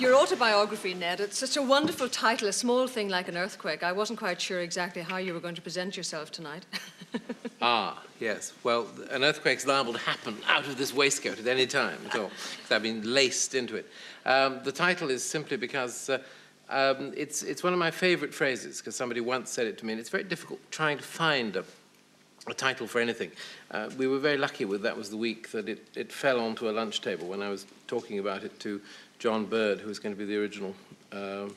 Your autobiography, Ned, it's such a wonderful title, a small thing like an earthquake. I wasn't quite sure exactly how you were going to present yourself tonight. Yes. Well, an earthquake's liable to happen out of this waistcoat at any time at all, because I've been laced into it. The title is simply because it's one of my favourite phrases, because somebody once said it to me, and it's very difficult trying to find a title for anything. We were very lucky with That Was the Week that it fell onto a lunch table when I was talking about it to John Bird, who was going to be the original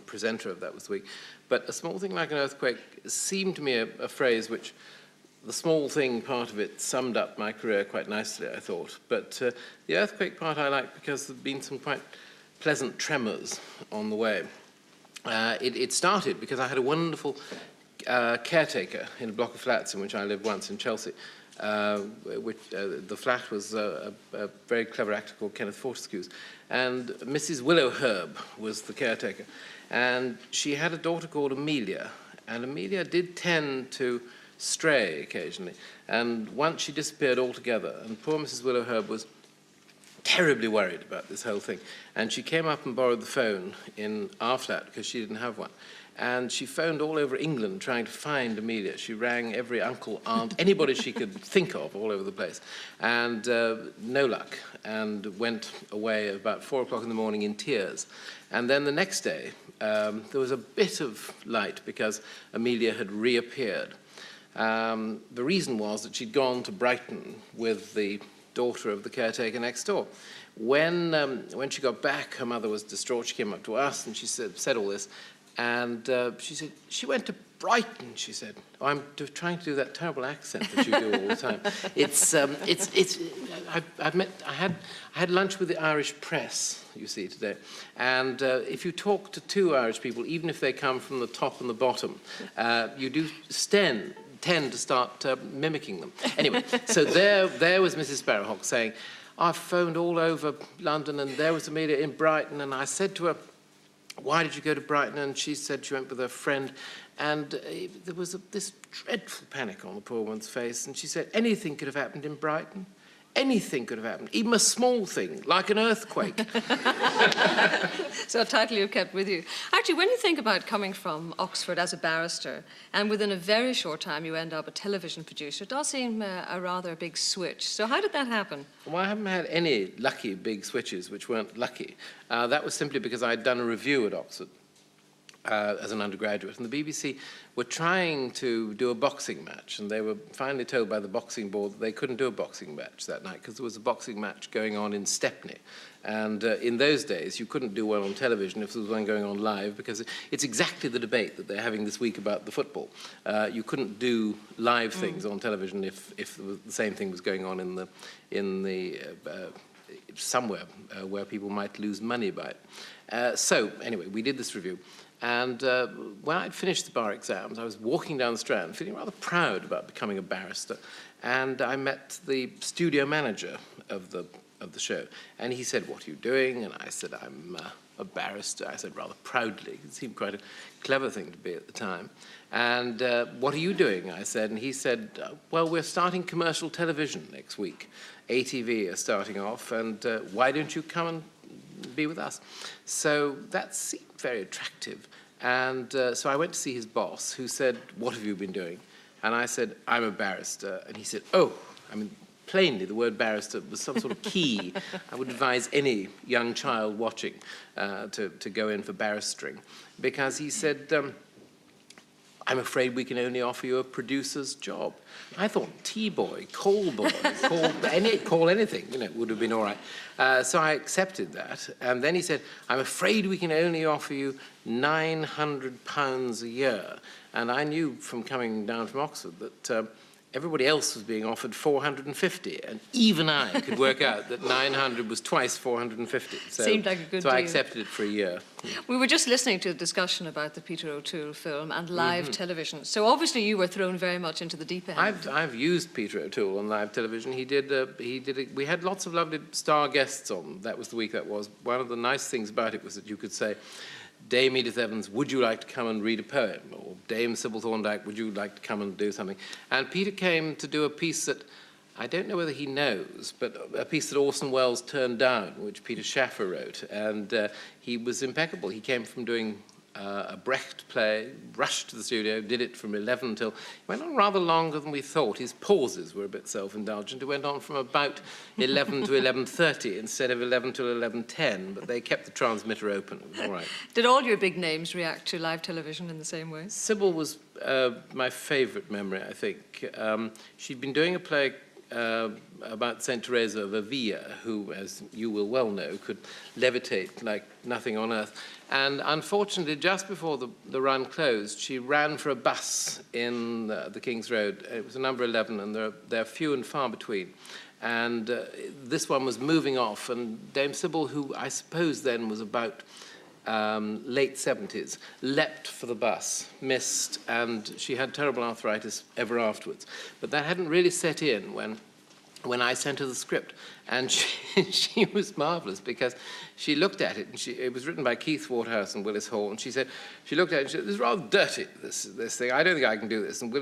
presenter of That Was the Week. But a small thing like an earthquake seemed to me a phrase which the small thing part of it summed up my career quite nicely, I thought. But the earthquake part I like because there have been some quite pleasant tremors on the way. It started because I had a wonderful caretaker in a block of flats in which I lived once in Chelsea. The flat was a very clever actor called Kenneth Fortescue's, and Mrs. Willow Herb was the caretaker. And she had a daughter called Amelia, and Amelia did tend to stray occasionally. And once she disappeared altogether, and poor Mrs. Willow Herb was terribly worried about this whole thing. And she came up and borrowed the phone in our flat because she didn't have one. And she phoned all over England trying to find Amelia. She rang every uncle, aunt, anybody she could think of all over the place. And no luck. And went away at about 4 o'clock in the morning in tears. And then the next day, there was a bit of light because Amelia had reappeared. The reason was that she'd gone to Brighton with the daughter of the caretaker next door. When she got back, her mother was distraught. She came up to us and she said all this. And she said, she went to Brighton, she said. Oh, I'm trying to do that terrible accent that you do all the time. I had lunch with the Irish press, you see, today. And if you talk to two Irish people, even if they come from the top and the bottom, you do tend to start mimicking them. Anyway, so there was Mrs. Sparrowhawk saying, I phoned all over London and there was Amelia in Brighton, and I said to her, why did you go to Brighton? And she said she went with her friend. And there was this dreadful panic on the poor woman's face. And she said, anything could have happened in Brighton. Anything could have happened, even a small thing, like an earthquake. So a title you've kept with you. Actually, when you think about coming from Oxford as a barrister, and within a very short time you end up a television producer, it does seem a rather big switch. So how did that happen? Well, I haven't had any lucky big switches which weren't lucky. That was simply because I'd done a review at Oxford as an undergraduate, and the BBC were trying to do a boxing match, and they were finally told by the boxing board that they couldn't do a boxing match that night because there was a boxing match going on in Stepney. And in those days, you couldn't do one on television if there was one going on live, because it's exactly the debate that they're having this week about the football. You couldn't do live things on television if the same thing was going on in the somewhere where people might lose money by it. So anyway, we did this review. And when I'd finished the bar exams, I was walking down the Strand, feeling rather proud about becoming a barrister. And I met the studio manager of the show. And he said, what are you doing? And I said, I'm a barrister. I said, rather proudly. It seemed quite a clever thing to be at the time. And what are you doing? I said. And he said, well, we're starting commercial television next week. ITV are starting off. And why don't you come and be with us? So that seemed very attractive. And so I went to see his boss, who said, what have you been doing? And I said, I'm a barrister. And he said, oh, I mean, plainly the word barrister was some sort of key. I would advise any young child watching to go in for barristering. Because he said, I'm afraid we can only offer you a producer's job. I thought T-boy, call boy, call anything, would have been all right. So I accepted that. And then he said, I'm afraid we can only offer you £900 a year. And I knew from coming down from Oxford that everybody else was being offered 450, and even I could work out that 900 was twice 450. So, seemed like a good deal. So I accepted it for a year. We were just listening to a discussion about the Peter O'Toole film and live television. So obviously you were thrown very much into the deep end. I've used Peter O'Toole on live television. We had lots of lovely star guests on. That was the week that was. One of the nice things about it was that you could say, Dame Edith Evans, would you like to come and read a poem? Or Dame Sybil Thorndike, would you like to come and do something? And Peter came to do a piece that I don't know whether he knows, but a piece that Orson Welles turned down, which Peter Shaffer wrote, and he was impeccable. He came from doing a Brecht play, rushed to the studio, did it from 11 till... It went on rather longer than we thought. His pauses were a bit self-indulgent. It went on from about 11 to 11:30 instead of 11 till 11:10, but they kept the transmitter open. It was all right. Did all your big names react to live television in the same way? Sybil was my favourite memory, I think. She'd been doing a play about St. Teresa of Avila, who, as you will well know, could levitate like nothing on earth. And unfortunately, just before the run closed, she ran for a bus in the King's Road. It was a number 11, and they're few and far between. And this one was moving off, and Dame Sybil, who I suppose then was about late 70s, leapt for the bus, missed, and she had terrible arthritis ever afterwards. But that hadn't really set in when I sent her the script. And she was marvellous, because she looked at it, and it was written by Keith Waterhouse and Willis Hall, and she looked at it and she said, "This is rather dirty, this thing. I don't think I can do this." And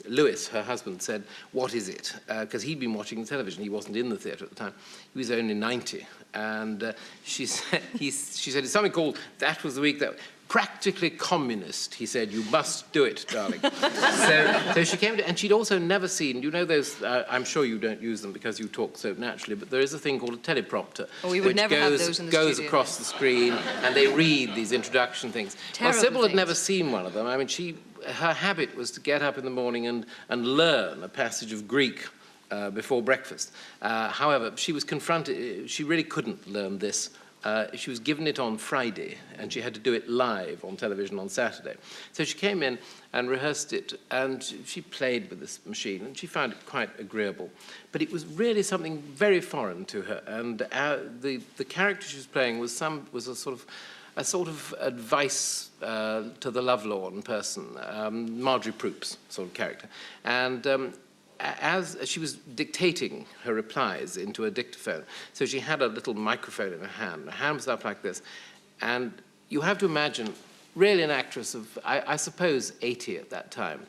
Lewis, her husband, said, "What is it?" Because he'd been watching the television. He wasn't in the theatre at the time. He was only 90. And she said, "It's something called That Was the Week That..." Practically communist, he said. "You must do it, darling." so she came to, and she'd also never seen, you know those, I'm sure you don't use them because you talk so naturally, but there is a thing called a teleprompter. Oh, we would never have those in the goes studio. Across the screen, and they read these introduction things. Terrible Sybil had things. never seen one of them. I mean, her habit was to get up in the morning and learn a passage of Greek before breakfast. However, she was confronted, she really couldn't learn this. She was given it on Friday, and she had to do it live on television on Saturday. So she came in and rehearsed it, and she played with this machine, and she found it quite agreeable. But it was really something very foreign to her, and the character she was playing was a sort of advice to the lovelorn person, Marjorie Proop's sort of character. And as she was dictating her replies into a dictaphone, so she had a little microphone in her hand. Her hand was up like this. And you have to imagine, really an actress of, I suppose, 80 at that time,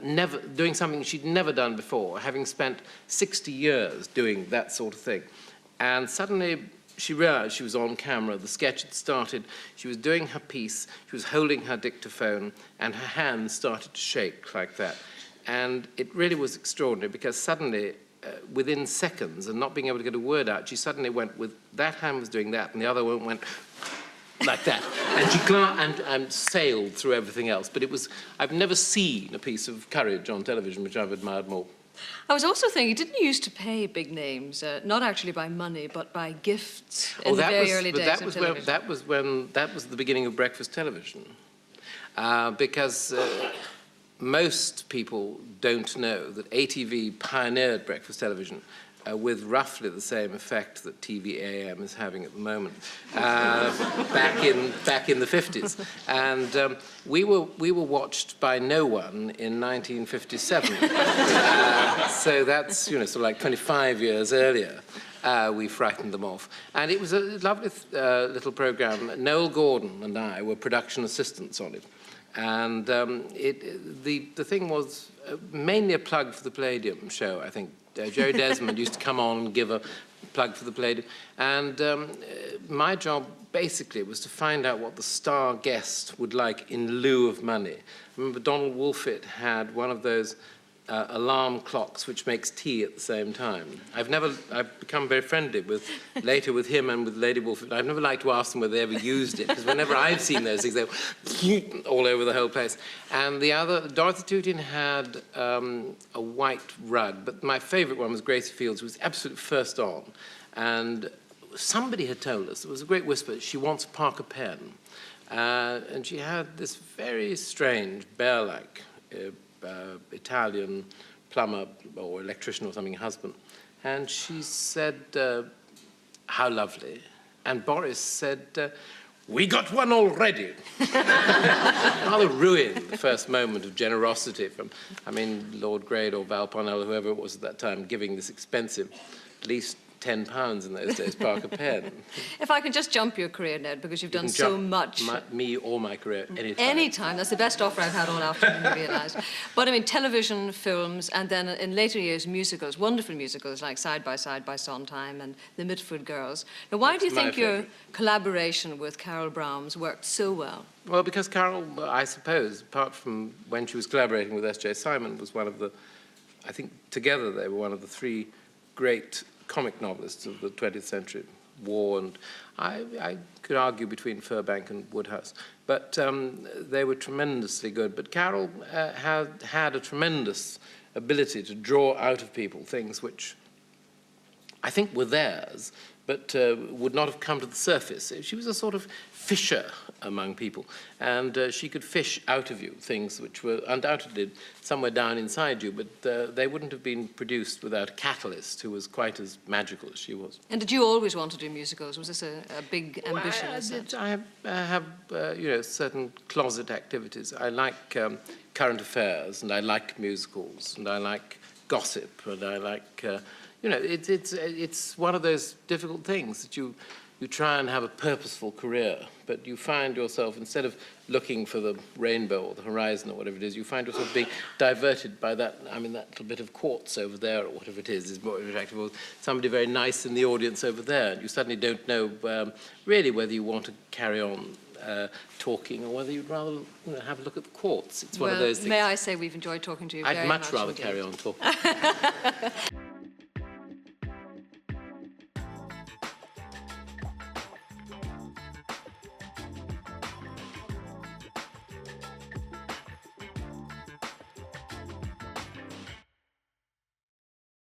never doing something she'd never done before, having spent 60 years doing that sort of thing. And suddenly she realized she was on camera, the sketch had started, she was doing her piece, she was holding her dictaphone, and her hands started to shake like that. And it really was extraordinary, because suddenly, within seconds, and not being able to get a word out, she suddenly went with, that hand was doing that, and the other one went like that. And she and sailed through everything else. But I've never seen a piece of courage on television which I've admired more. I was also thinking, didn't you used to pay big names, not actually by money, but by gifts in the very early days of television? That was the beginning of breakfast television. Because most people don't know that ATV pioneered breakfast television with roughly the same effect that TV AM is having at the moment, back in the 50s. And we were watched by no one in 1957. So that's, sort of like 25 years earlier. We frightened them off. And it was a lovely little program. Noel Gordon and I were production assistants on it. And the thing was mainly a plug for the Palladium show, I think. Jerry Desmond used to come on and give a plug for the Palladium. And my job, basically, was to find out what the star guest would like in lieu of money. I remember Donald Woolfit had one of those alarm clocks which makes tea at the same time. I've become very friendly later with him and with Lady Woolfit. I've never liked to ask them whether they ever used it, because whenever I've seen those things, they were all over the whole place. And the other, Dorothy Tootin had a white rug, but my favourite one was Gracie Fields, who was absolutely first on. And somebody had told us, there was a great whisper, she wants a Parker pen. And she had this very strange, bear-like Italian plumber or electrician or something husband. And she said, how lovely. And Boris said, we got one already. Rather ruined the first moment of generosity from, Lord Grade or Val Parnell, whoever it was at that time, giving this expensive, at least £10 in those days, Parker pen. If I can just jump your career, Ned, because you've You done can so jump much. me or my career anytime. Anytime. That's the best offer I've had all afternoon, I realise. But I mean, television, films, and then in later years, musicals, wonderful musicals like Side by Sondheim and The Mitford Girls. Now, why do you think your collaboration with Carol Browns worked so well? Well, because Carol, I suppose, apart from when she was collaborating with S.J. Simon, was one of the, I think together they were one of the three great comic novelists of the 20th century, War, and I could argue between Furbank and Woodhouse, but they were tremendously good. But Carol had a tremendous ability to draw out of people things which I think were theirs, but would not have come to the surface. She was a sort of fisher among people, and she could fish out of you things which were undoubtedly somewhere down inside you, but they wouldn't have been produced without a catalyst who was quite as magical as she was. And did you always want to do musicals? Was this a big ambition? Well, I have certain closet activities. I like current affairs, and I like musicals, and I like gossip, and I like... it's one of those difficult things that you try and have a purposeful career, but you find yourself, instead of looking for the rainbow or the horizon or whatever it is, you find yourself being diverted by that little bit of quartz over there or whatever it is more attractive, or somebody very nice in the audience over there, and you suddenly don't know really whether you want to carry on talking or whether you'd rather have a look at the quartz. It's one of those things. May I say we've enjoyed talking to you very much. I'd much rather indeed. carry on talking.